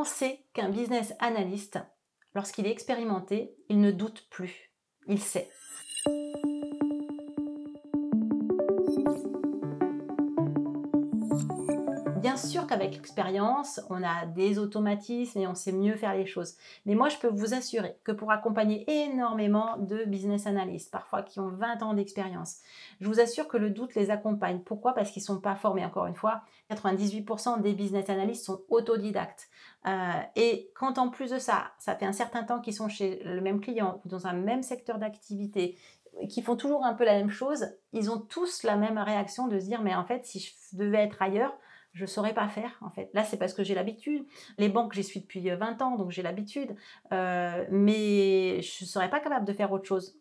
Pensez qu'un business analyst, lorsqu'il est expérimenté, il ne doute plus, il sait. Bien sûr qu'avec l'expérience, on a des automatismes et on sait mieux faire les choses. Mais moi, je peux vous assurer que pour accompagner énormément de business analysts, parfois qui ont 20 ans d'expérience, je vous assure que le doute les accompagne. Pourquoi? Parce qu'ils ne sont pas formés. Encore une fois, 98% des business analysts sont autodidactes. Et quand en plus de ça, ça fait un certain temps qu'ils sont chez le même client ou dans un même secteur d'activité, qui font toujours un peu la même chose, ils ont tous la même réaction de se dire mais en fait si je devais être ailleurs, je ne saurais pas faire en fait. Là c'est parce que j'ai l'habitude. Les banques j'y suis depuis 20 ans donc j'ai l'habitude, mais je ne serais pas capable de faire autre chose.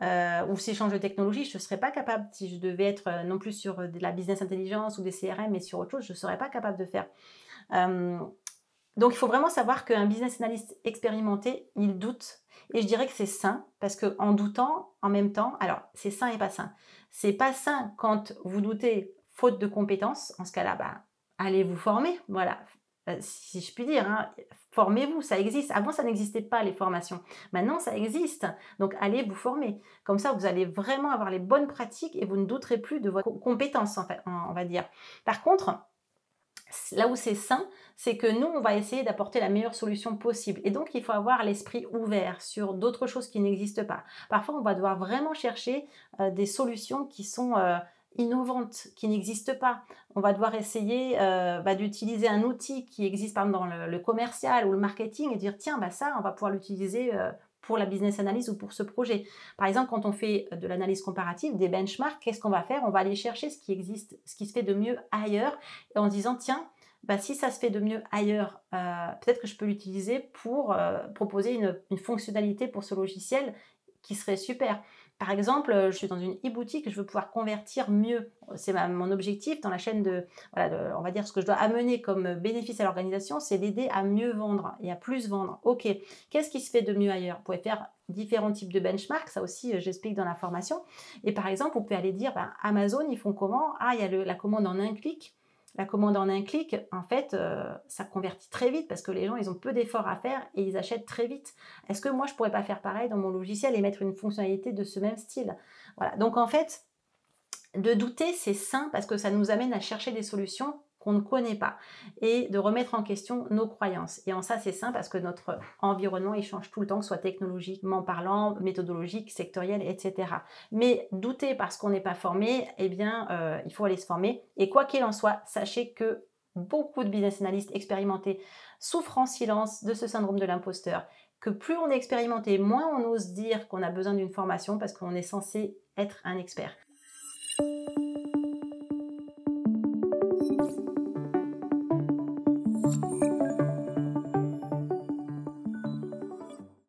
Ou si je change de technologie, je ne serais pas capable, si je devais être non plus sur de la business intelligence ou des CRM mais sur autre chose, je ne serais pas capable de faire. Euh, donc, il faut vraiment savoir qu'un business analyst expérimenté, il doute. Et je dirais que c'est sain, parce qu'en doutant, en même temps, alors c'est sain et pas sain. C'est pas sain quand vous doutez faute de compétences. En ce cas-là, bah, allez vous former. Voilà, si je puis dire, hein. Formez-vous, ça existe. Avant, ça n'existait pas, les formations. Maintenant, ça existe. Donc, allez vous former. Comme ça, vous allez vraiment avoir les bonnes pratiques et vous ne douterez plus de vos compétences, en fait, on va dire. Par contre, là où c'est sain, c'est que nous, on va essayer d'apporter la meilleure solution possible. Et donc, il faut avoir l'esprit ouvert sur d'autres choses qui n'existent pas. Parfois, on va devoir vraiment chercher des solutions qui sont innovantes, qui n'existent pas. On va devoir essayer d'utiliser un outil qui existe par exemple dans le commercial ou le marketing et dire tiens, bah ça, on va pouvoir l'utiliser pour la business analyse ou pour ce projet. Par exemple, quand on fait de l'analyse comparative, des benchmarks, qu'est-ce qu'on va faire? On va aller chercher ce qui existe, ce qui se fait de mieux ailleurs et en disant tiens, bah, si ça se fait de mieux ailleurs, peut-être que je peux l'utiliser pour proposer une fonctionnalité pour ce logiciel qui serait super. Par exemple, je suis dans une e-boutique, je veux pouvoir convertir mieux. C'est mon objectif dans la chaîne on va dire ce que je dois amener comme bénéfice à l'organisation, c'est d'aider à mieux vendre et à plus vendre. Ok, qu'est-ce qui se fait de mieux ailleurs? Vous pouvez faire différents types de benchmarks, ça aussi j'explique dans la formation. Et par exemple, vous pouvez aller dire, Amazon, ils font comment? Ah, il y a la commande en un clic. La commande en un clic, en fait, ça convertit très vite parce que les gens, ils ont peu d'efforts à faire et ils achètent très vite. Est-ce que moi, je ne pourrais pas faire pareil dans mon logiciel et mettre une fonctionnalité de ce même style? Voilà. Donc, en fait, de douter, c'est sain parce que ça nous amène à chercher des solutions qu'on ne connaît pas et de remettre en question nos croyances. Et en ça, c'est sain parce que notre environnement, il change tout le temps, que ce soit technologiquement parlant, méthodologique, sectoriel, etc. Mais douter parce qu'on n'est pas formé, eh bien, il faut aller se former. Et quoi qu'il en soit, sachez que beaucoup de business analysts expérimentés souffrent en silence de ce syndrome de l'imposteur, que plus on est expérimenté, moins on ose dire qu'on a besoin d'une formation parce qu'on est censé être un expert.